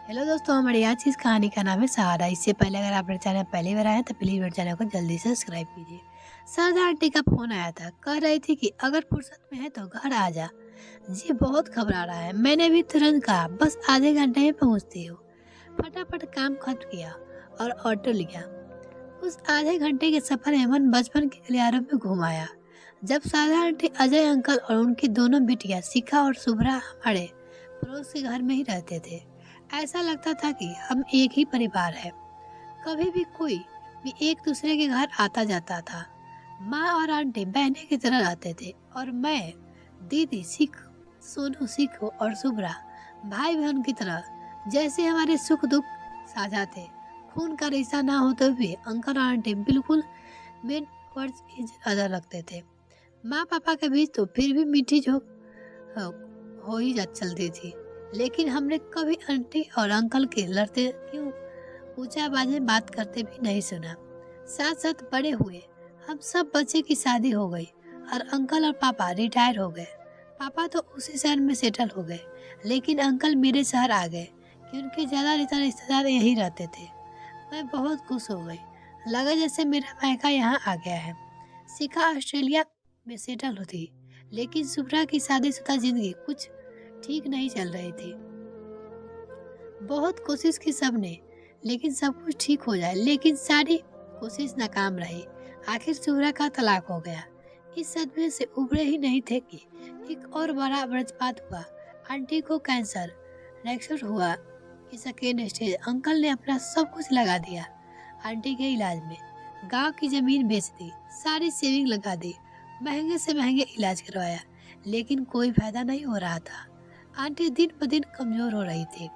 Hello दोस्तों, हमारी आज की इस कहानी का नाम है सहारा। इससे पहले अगर आप मेरे चैनल पहली बार आए हैं तो प्लीज़ मेरे चैनल को जल्दी से सब्सक्राइब कीजिए। शारदा आंटी का फ़ोन आया था, कह रही थी कि अगर फुर्सत में है तो घर आ जा। जी बहुत घबरा रहा है। मैंने भी तुरंत कहा बस आधे घंटे में पहुंचती हूँ। फटाफट काम खत्म किया और ऑटो लिया। उस आधे घंटे के सफर में मन बचपन के गलियारों में घुम आया। जब शारदा आंटी, अजय अंकल और उनकी दोनों बिटिया शिखा और शुभ्रा हमारे पड़ोस के घर में ही रहते थे। ऐसा लगता था कि हम एक ही परिवार है। कभी भी कोई भी एक दूसरे के घर आता जाता था। माँ और आंटी बहने की तरह रहते थे और मैं, दीदी, सोनू, सीखो और शुभ्रा भाई बहन की तरह, जैसे हमारे सुख दुख साझा थे। खून का रिश्ता ना होते हुए अंकल और आंटी बिल्कुल मेन वर्ड्स की अदा रखते थे। माँ पापा के बीच तो फिर भी मीठी झोंक हो ही जा चलती थी, लेकिन हमने कभी आंटी और अंकल के लड़ते क्यों ऊंचा आवाज में बात करते भी नहीं सुना। साथ साथ बड़े हुए, हम सब बच्चे की शादी हो गई और अंकल और पापा रिटायर हो गए। पापा तो उसी शहर में सेटल हो गए, लेकिन अंकल मेरे शहर आ गए कि उनके ज्यादा रिश्तेदार यहीं रहते थे। मैं बहुत खुश हो गई। लगा जैसे मेरा मायका यहाँ आ गया है। शिखा ऑस्ट्रेलिया में सेटल होती, लेकिन शुभ्रा की शादीशुदा जिंदगी कुछ ठीक नहीं चल रही थी। बहुत कोशिश की सबने, लेकिन सब कुछ ठीक हो जाए, लेकिन सारी कोशिश नाकाम रही। आखिर शुभ्रा का तलाक हो गया। इस सदमे से उभरे ही नहीं थे कि एक और बड़ा वज्रपात हुआ। आंटी को कैंसर रेक्सर हुआ कि सेकेंड स्टेज। अंकल ने अपना सब कुछ लगा दिया आंटी के इलाज में। गांव की जमीन बेच दी, सारी सेविंग लगा दी, महंगे से महंगे इलाज करवाया, लेकिन कोई फायदा नहीं हो रहा था। आंटी दिन ब दिन कमजोर हो रही थी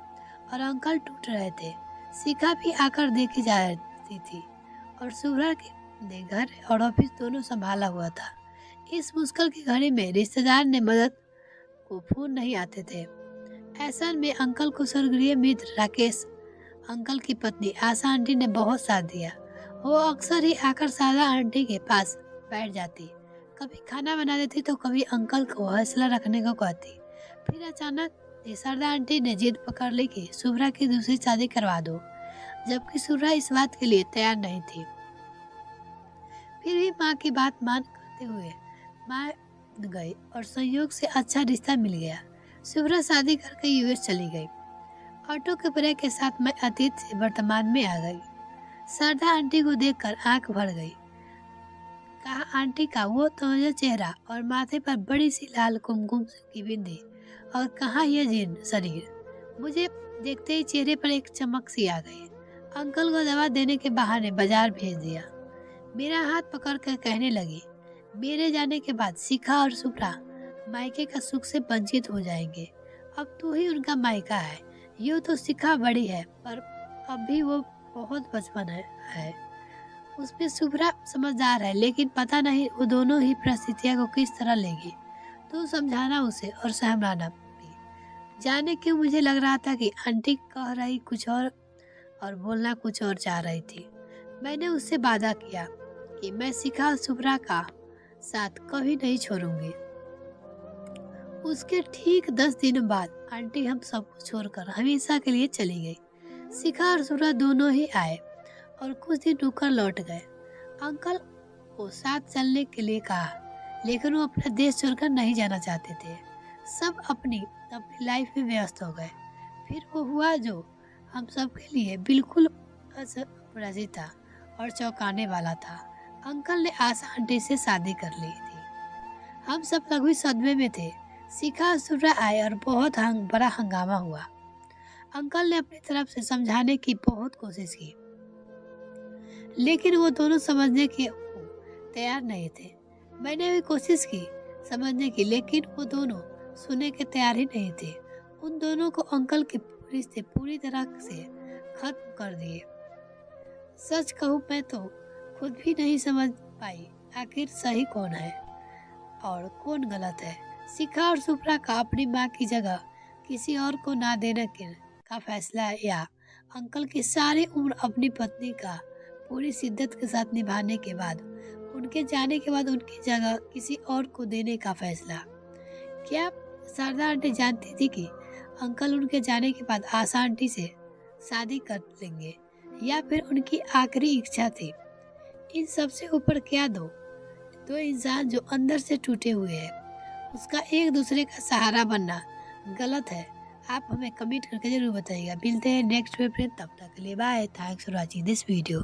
और अंकल टूट रहे थे। शिखा भी आकर देखे जा रही थी और शुभ्रा ने घर और ऑफिस दोनों संभाला हुआ था। इस मुश्किल की घड़ी में रिश्तेदार ने मदद को फोन नहीं आते थे। ऐसा में अंकल को स्वर्गीय मित्र राकेश अंकल की पत्नी आशा आंटी ने बहुत साथ दिया। वो अक्सर ही आकर शारदा आंटी के पास बैठ जाती, कभी खाना बना देती तो कभी अंकल को हौसला रखने को कहती। फिर अचानक शारदा आंटी ने जिद पकड़ ली कि शुभ्रा की दूसरी शादी करवा दो, जबकि शुभ्रा इस बात के लिए तैयार नहीं थी। फिर भी माँ की बात मान करते हुए माँ गई और संयोग से अच्छा रिश्ता मिल गया। शुभ्रा शादी करके यूएस चली गई। ऑटो के ब्रेक के साथ मैं अतीत से वर्तमान में आ गई। शारदा आंटी को देखकर आंख भर गई। कहा आंटी का वो तोजा चेहरा और माथे पर बड़ी सी लाल कुमकुम की बिंदी, और कहाँ ये जीर्ण शरीर। मुझे देखते ही चेहरे पर एक चमक सी आ गई। अंकल को दवा देने के बहाने बाजार भेज दिया। मेरा हाथ पकड़कर कहने लगी, मेरे जाने के बाद शिखा और शुभ्रा मायके का सुख से वंचित हो जाएंगे। अब तू ही उनका मायका है। यूँ तो शिखा बड़ी है, पर अब भी वो बहुत बचपन है। उसमें शुभ्रा समझदार है, लेकिन पता नहीं वो दोनों ही परिस्थितियों को किस तरह लेगी। तो समझाना उसे और सहमलाना भी। जाने क्यों मुझे लग रहा था कि आंटी कह रही कुछ और बोलना कुछ और चाह रही थी। मैंने उससे वादा किया कि मैं शिखा और शुभ्रा का साथ कभी नहीं छोड़ूंगी। उसके ठीक 10 दिन बाद आंटी हम सबको छोड़कर हमेशा के लिए चली गई। शिखा और शुभ्रा दोनों ही आए और कुछ दिन रुककर लौट गए। अंकल को साथ चलने के लिए कहा, लेकिन वो अपना देश छोड़कर नहीं जाना चाहते थे। सब अपनी अपनी लाइफ में व्यस्त हो गए। फिर वो हुआ जो हम सब के लिए बिल्कुल अपराजित था और चौंकाने वाला था। अंकल ने आशा आंटी से शादी कर ली थी। हम सब लगभग सदमे में थे। शिखा और शुभ्रा आए और बहुत बड़ा हंगामा हुआ। अंकल ने अपनी तरफ से समझाने की बहुत कोशिश की, लेकिन वो दोनों समझने के तैयार नहीं थे। मैंने भी कोशिश की समझने की, लेकिन वो दोनों सुनने के तैयार ही नहीं थे। उन दोनों को अंकल के रिश्ते पूरी तरह से खत्म कर दिए। सच कहूँ मैं तो खुद भी नहीं समझ पाई आखिर सही कौन है और कौन गलत है। शिखा और शुभ्रा का अपनी माँ की जगह किसी और को ना देने का फैसला, या अंकल की सारी उम्र अपनी पत्नी का पूरी शिद्दत के साथ निभाने के बाद उनके जाने के बाद उनकी जगह किसी और को देने का फैसला। क्या शारदा आंटी जानती थी कि अंकल उनके जाने के बाद आशा आंटी से शादी कर लेंगे या फिर उनकी आखिरी इच्छा थी। इन सबसे ऊपर क्या दो इंसान जो अंदर से टूटे हुए हैं, उसका एक दूसरे का सहारा बनना गलत है। आप हमें कमेंट करके जरूर बताइएगा। मिलते हैं नेक्स्ट में फ्रेंड, तब तक के लिए bye. Thanks for watching this video.